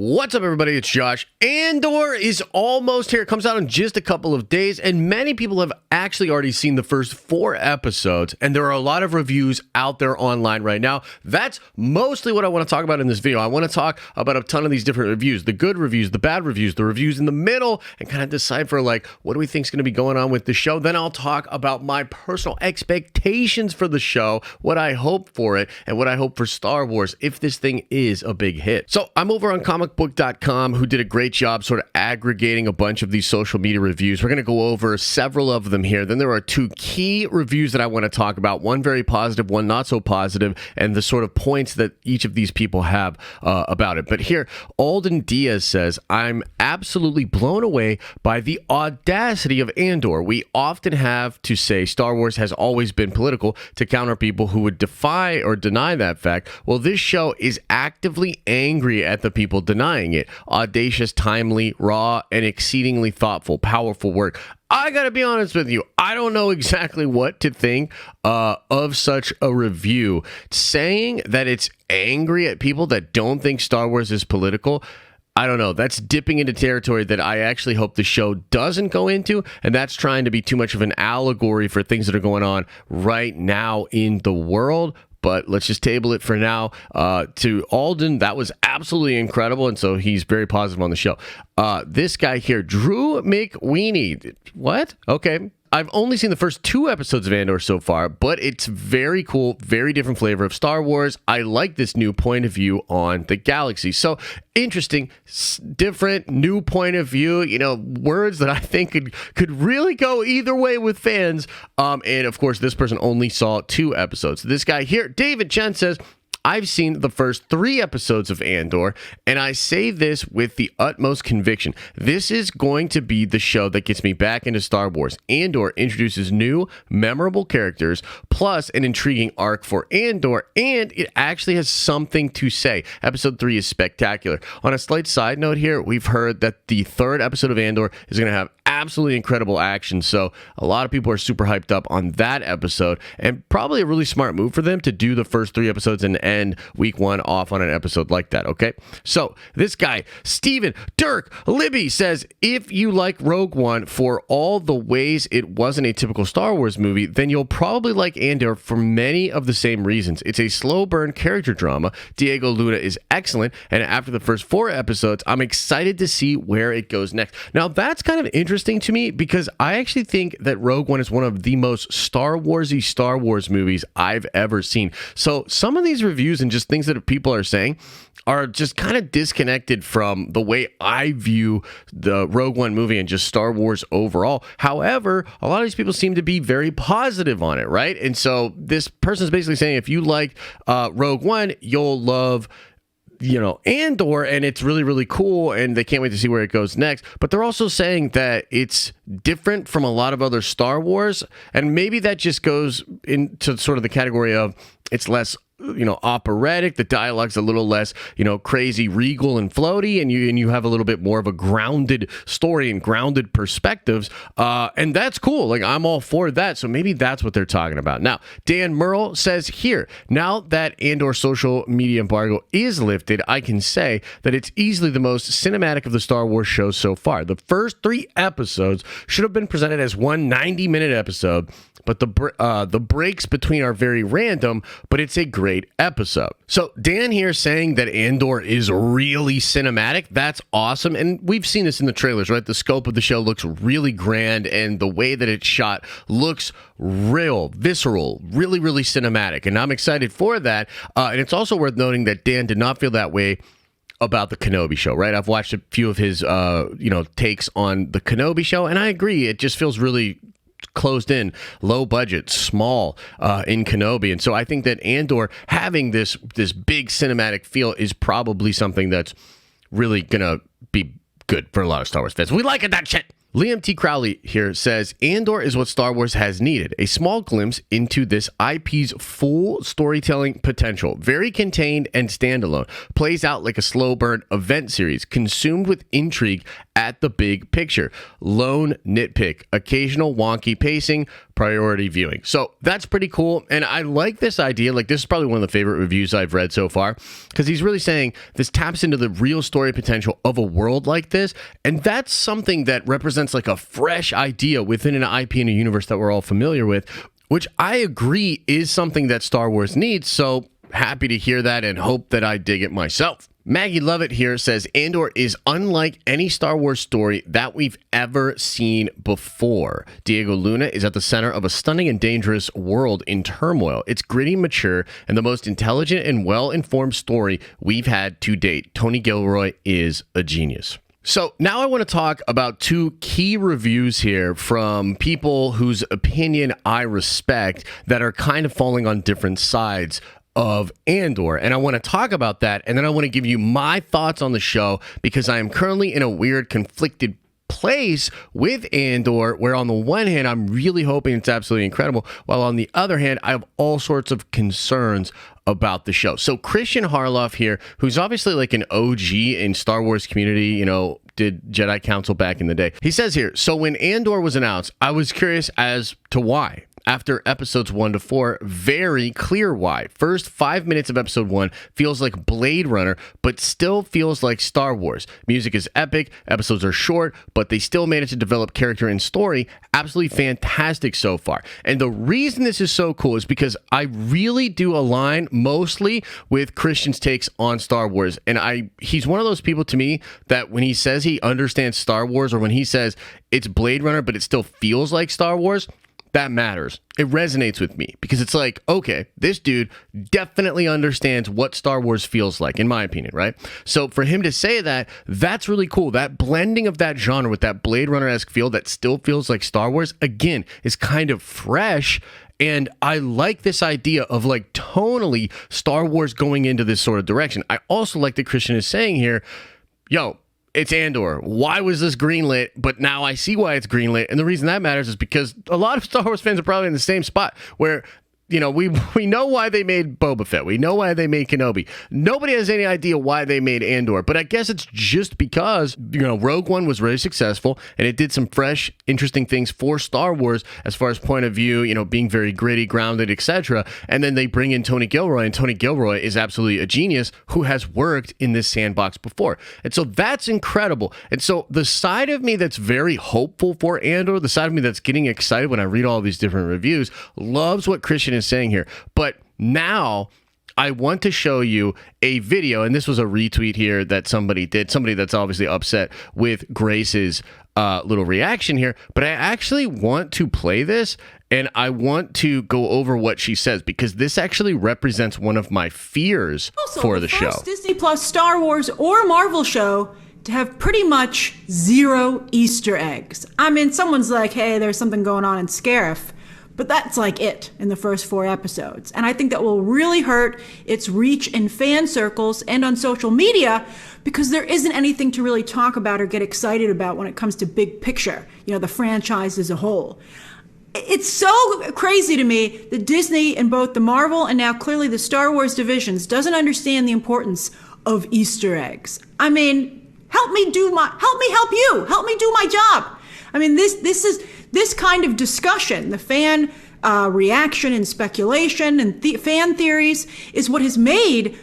What's up, everybody? It's Josh. Andor is almost here. It comes out in just a couple of days, and many people have actually already seen the first 4 episodes, and there are a lot of reviews out there online right now. That's mostly what I want to talk about in this video. I want to talk about a ton of these different reviews, the good reviews, the bad reviews, the reviews in the middle, and kind of decipher, like, what do we think is going to be going on with the show? Then I'll talk about my personal expectations for the show, what I hope for it, and what I hope for Star Wars if this thing is a big hit. So I'm over on comicbook.com, who did a great job sort of aggregating a bunch of these social media reviews. We're going to go over several of them here. Then there are 2 key reviews that I want to talk about, one very positive, one not so positive, and the sort of points that each of these people have about it. But here, Alden Diaz says, I'm absolutely blown away by the audacity of Andor. We often have to say Star Wars has always been political to counter people who would defy or deny that fact. Well, this show is actively angry at the people denying it. Audacious, timely, raw, and exceedingly thoughtful, powerful work. I gotta be honest with you, I don't know exactly what to think of such a review. Saying that it's angry at people that don't think Star Wars is political, I don't know. That's dipping into territory that I actually hope the show doesn't go into, and that's trying to be too much of an allegory for things that are going on right now in the world. But let's just table it for now. To Alden, that was absolutely incredible, and so he's very positive on the show. This guy here, Drew McWeeny. What? Okay. I've only seen the first 2 episodes of Andor so far, but it's very cool, very different flavor of Star Wars. I like this new point of view on the galaxy. So interesting, different, new point of view, you know, words that I think could really go either way with fans. And of course, this person only saw 2 episodes. This guy here, David Chen, says, I've seen the first 3 episodes of Andor, and I say this with the utmost conviction. This is going to be the show that gets me back into Star Wars. Andor introduces new, memorable characters, plus an intriguing arc for Andor, and it actually has something to say. Episode 3 is spectacular. On a slight side note here, we've heard that the 3rd episode of Andor is going to have absolutely incredible action, so a lot of people are super hyped up on that episode, and probably a really smart move for them to do the first 3 episodes and end week 1 off on an episode like that, okay? So this guy, Steven Dirk Libby, says, if you like Rogue One for all the ways it wasn't a typical Star Wars movie, then you'll probably like Andor for many of the same reasons. It's a slow burn character drama. Diego Luna is excellent, and after the first 4 episodes, I'm excited to see where it goes next. Now, that's kind of interesting to me because I actually think that Rogue One is one of the most Star Wars-y Star Wars movies I've ever seen. So some of these reviews and just things that people are saying are just kind of disconnected from the way I view the Rogue One movie and just Star Wars overall. However, a lot of these people seem to be very positive on it, right? And so this person's basically saying if you like Rogue One, you'll love, you know, Andor, and it's really, really cool, and they can't wait to see where it goes next. But they're also saying that it's different from a lot of other Star Wars, and maybe that just goes into sort of the category of it's less, you know, operatic. The dialogue's a little less, you know, crazy, regal, and floaty, and you have a little bit more of a grounded story and grounded perspectives, and that's cool. Like, I'm all for that. So maybe that's what they're talking about. Now, Dan Merle says here, now that Andor social media embargo is lifted, I can say that it's easily the most cinematic of the Star Wars shows so far. The first 3 episodes should have been presented as one 90-minute episode, but the breaks between are very random, but it's a great episode. So Dan here saying that Andor is really cinematic. That's awesome. And we've seen this in the trailers, right? The scope of the show looks really grand, and the way that it's shot looks real, visceral, really, really cinematic. And I'm excited for that. And it's also worth noting that Dan did not feel that way about the Kenobi show, right? I've watched a few of his, takes on the Kenobi show, and I agree. It just feels really closed in, low budget, small in Kenobi. And so I think that Andor having this big cinematic feel is probably something that's really gonna be good for a lot of Star Wars fans. We like it, that shit. Liam T. Crowley here says, Andor is what Star Wars has needed. A small glimpse into this IP's full storytelling potential. Very contained and standalone. Plays out like a slow burn event series. Consumed with intrigue at the big picture. Lone nitpick. Occasional wonky pacing. Priority viewing. So that's pretty cool. And I like this idea. Like, this is probably one of the favorite reviews I've read so far, because he's really saying this taps into the real story potential of a world like this. And that's something that represents like a fresh idea within an IP in a universe that we're all familiar with, which I agree is something that Star Wars needs. So happy to hear that and hope that I dig it myself. Maggie Lovett here says, Andor is unlike any Star Wars story that we've ever seen before. Diego Luna is at the center of a stunning and dangerous world in turmoil. It's gritty, mature, and the most intelligent and well-informed story we've had to date. Tony Gilroy is a genius. So now I want to talk about two key reviews here from people whose opinion I respect that are kind of falling on different sides of Andor. And I want to talk about that, and then I want to give you my thoughts on the show, because I am currently in a weird conflicted place with Andor, where on the one hand I'm really hoping it's absolutely incredible, while on the other hand I have all sorts of concerns about the show. So Christian Harloff here, who's obviously like an OG in Star Wars community, you know, did Jedi Council back in the day. He says here, so when Andor was announced, I was curious as to why. After episodes 1 to 4, very clear why. First 5 minutes of episode 1 feels like Blade Runner, but still feels like Star Wars. Music is epic, episodes are short, but they still manage to develop character and story. Absolutely fantastic so far. And the reason this is so cool is because I really do align mostly with Christian's takes on Star Wars. And he's one of those people to me that when he says he understands Star Wars, or when he says it's Blade Runner, but it still feels like Star Wars, that matters. It resonates with me, because it's like, okay, this dude definitely understands what Star Wars feels like, in my opinion, right? So for him to say that, that's really cool. That blending of that genre with that Blade Runner-esque feel that still feels like Star Wars, again, is kind of fresh. And I like this idea of like tonally Star Wars going into this sort of direction. I also like that Christian is saying here, yo, it's Andor. Why was this greenlit? But now I see why it's greenlit. And the reason that matters is because a lot of Star Wars fans are probably in the same spot where, you know, we know why they made Boba Fett. We know why they made Kenobi. Nobody has any idea why they made Andor. But I guess it's just because, you know, Rogue One was really successful and it did some fresh, interesting things for Star Wars as far as point of view, you know, being very gritty, grounded, etc. And then they bring in Tony Gilroy, and Tony Gilroy is absolutely a genius who has worked in this sandbox before. And so that's incredible. And so the side of me that's very hopeful for Andor, the side of me that's getting excited when I read all these different reviews, loves what Christian is saying here. But now I want to show you a video, and this was a retweet here that somebody did, somebody that's obviously upset with Grace's little reaction here, but I actually want to play this, and I want to go over what she says, because this actually represents one of my fears also, for the show. Disney Plus Star Wars or Marvel show to have pretty much zero Easter eggs. I mean, someone's like, hey, there's something going on in Scarif, but that's like it in the first 4 episodes. And I think that will really hurt its reach in fan circles and on social media, because there isn't anything to really talk about or get excited about when it comes to big picture, you know, the franchise as a whole. It's so crazy to me that Disney in both the Marvel and now clearly the Star Wars divisions doesn't understand the importance of Easter eggs. I mean, help me help you, help me do my job. I mean, this kind of discussion, the fan reaction and speculation and fan theories, is what has made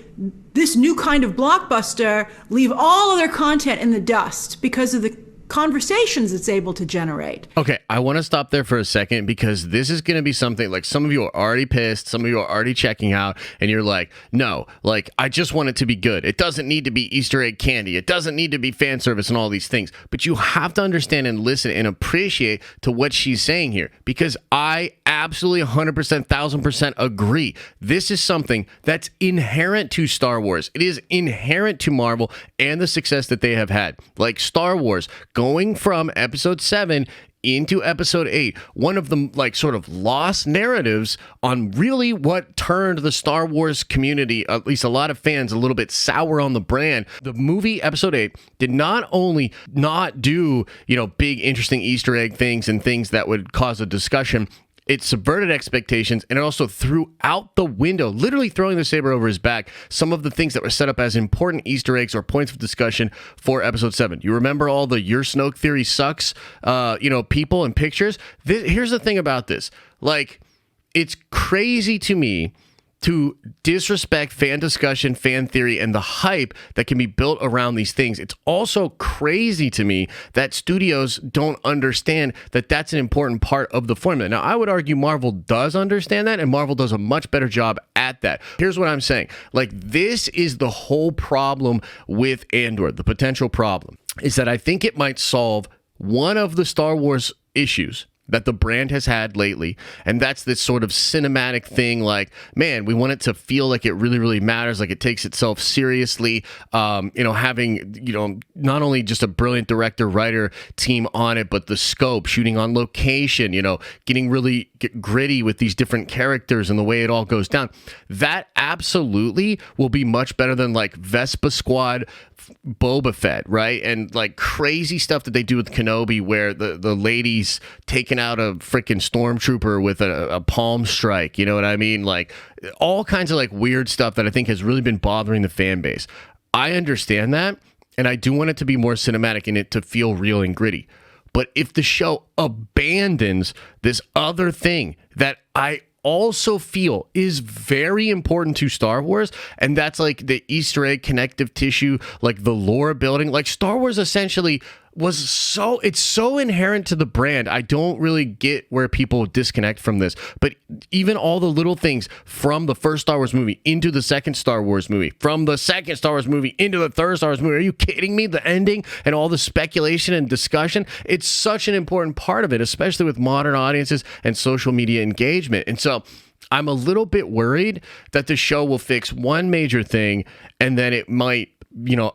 this new kind of blockbuster leave all other content in the dust because of the conversations it's able to generate. Okay, I want to stop there for a second, because this is going to be something like some of you are already pissed, some of you are already checking out, and you're like, no, like, I just want it to be good. It doesn't need to be Easter egg candy. It doesn't need to be fan service and all these things. But you have to understand and listen and appreciate to what she's saying here, because I absolutely 100%, 1000% agree. This is something that's inherent to Star Wars. It is inherent to Marvel and the success that they have had. Like Star Wars, going from episode 7 into episode 8, one of the like sort of lost narratives on really what turned the Star Wars community, at least a lot of fans, a little bit sour on the brand. The movie episode 8 did not only not do, big interesting Easter egg things and things that would cause a discussion, it subverted expectations, and it also threw out the window, literally throwing the saber over his back, some of the things that were set up as important Easter eggs or points of discussion for episode 7. You remember all the "your Snoke theory sucks," people and pictures? Here's the thing about this. Like, it's crazy to me to disrespect fan discussion, fan theory, and the hype that can be built around these things. It's also crazy to me that studios don't understand that that's an important part of the formula. Now, I would argue Marvel does understand that, and Marvel does a much better job at that. Here's what I'm saying. Like, this is the whole problem with Andor. The potential problem is that I think it might solve one of the Star Wars issues that the brand has had lately, and that's this sort of cinematic thing. Like, man, we want it to feel like it really, really matters, like it takes itself seriously. Having not only just a brilliant director, writer team on it, but the scope, shooting on location, getting really gritty with these different characters and the way it all goes down. That absolutely will be much better than like Vespa Squad Boba Fett, right? And like crazy stuff that they do with Kenobi, where the lady's taking out a freaking stormtrooper with a palm strike, you know what I mean? Like all kinds of like weird stuff that I think has really been bothering the fan base. I understand that, and I do want it to be more cinematic and it to feel real and gritty. But if the show abandons this other thing that I also feel is very important to Star Wars, and that's like the Easter egg connective tissue, like the lore building, like Star Wars essentially it's so inherent to the brand. I don't really get where people disconnect from this, but even all the little things from the first Star Wars movie into the second Star Wars movie, from the second Star Wars movie into the third Star Wars movie. Are you kidding me? The ending and all the speculation and discussion, it's such an important part of it, especially with modern audiences and social media engagement. And so I'm a little bit worried that the show will fix one major thing and then it might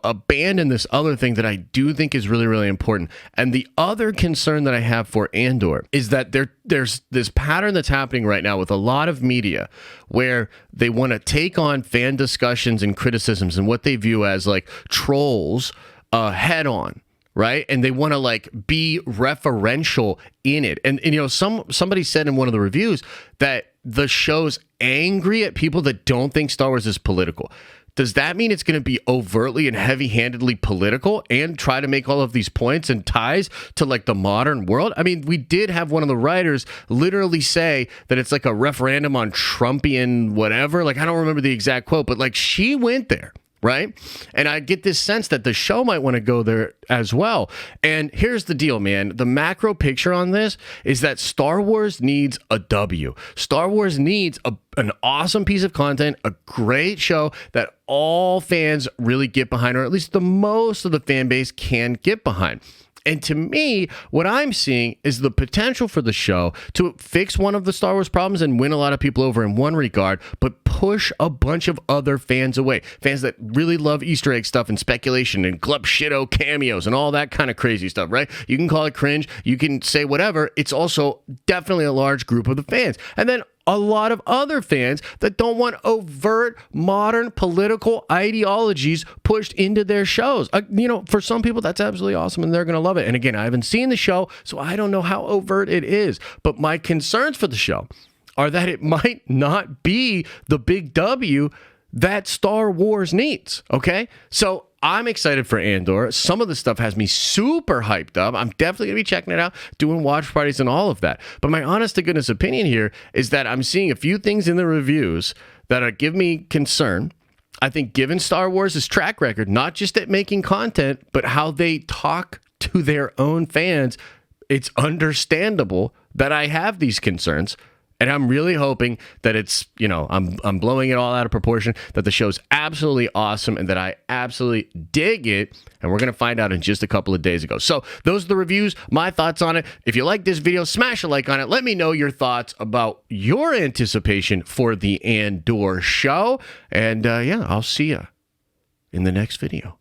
abandon this other thing that I do think is really, really important. And the other concern that I have for Andor is that there's this pattern that's happening right now with a lot of media where they want to take on fan discussions and criticisms and what they view as like trolls head on. Right. And they want to like be referential in it. And somebody said in one of the reviews that the show's angry at people that don't think Star Wars is political. Does that mean it's going to be overtly and heavy-handedly political and try to make all of these points and ties to like the modern world? I mean, we did have one of the writers literally say that it's like a referendum on Trumpian whatever. Like, I don't remember the exact quote, but like she went there. Right? And I get this sense that the show might want to go there as well. And here's the deal, man. The macro picture on this is that Star Wars needs a W. Star Wars needs an awesome piece of content, a great show that all fans really get behind, or at least the most of the fan base can get behind. And to me, what I'm seeing is the potential for the show to fix one of the Star Wars problems and win a lot of people over in one regard, but push a bunch of other fans away. Fans that really love Easter egg stuff and speculation and glup shitto cameos and all that kind of crazy stuff, right? You can call it cringe. You can say whatever. It's also definitely a large group of the fans. And then a lot of other fans that don't want overt modern political ideologies pushed into their shows. For some people, that's absolutely awesome and they're going to love it. And again, I haven't seen the show, so I don't know how overt it is. But my concerns for the show are that it might not be the big W that Star Wars needs. Okay? So I'm excited for Andor. Some of the stuff has me super hyped up. I'm definitely going to be checking it out, doing watch parties and all of that. But my honest to goodness opinion here is that I'm seeing a few things in the reviews that give me concern. I think given Star Wars' track record, not just at making content, but how they talk to their own fans, it's understandable that I have these concerns. And I'm really hoping that it's, I'm blowing it all out of proportion, that the show's absolutely awesome and that I absolutely dig it. And we're going to find out in just a couple of days ago. So those are the reviews, my thoughts on it. If you like this video, smash a like on it. Let me know your thoughts about your anticipation for the Andor show. And I'll see you in the next video.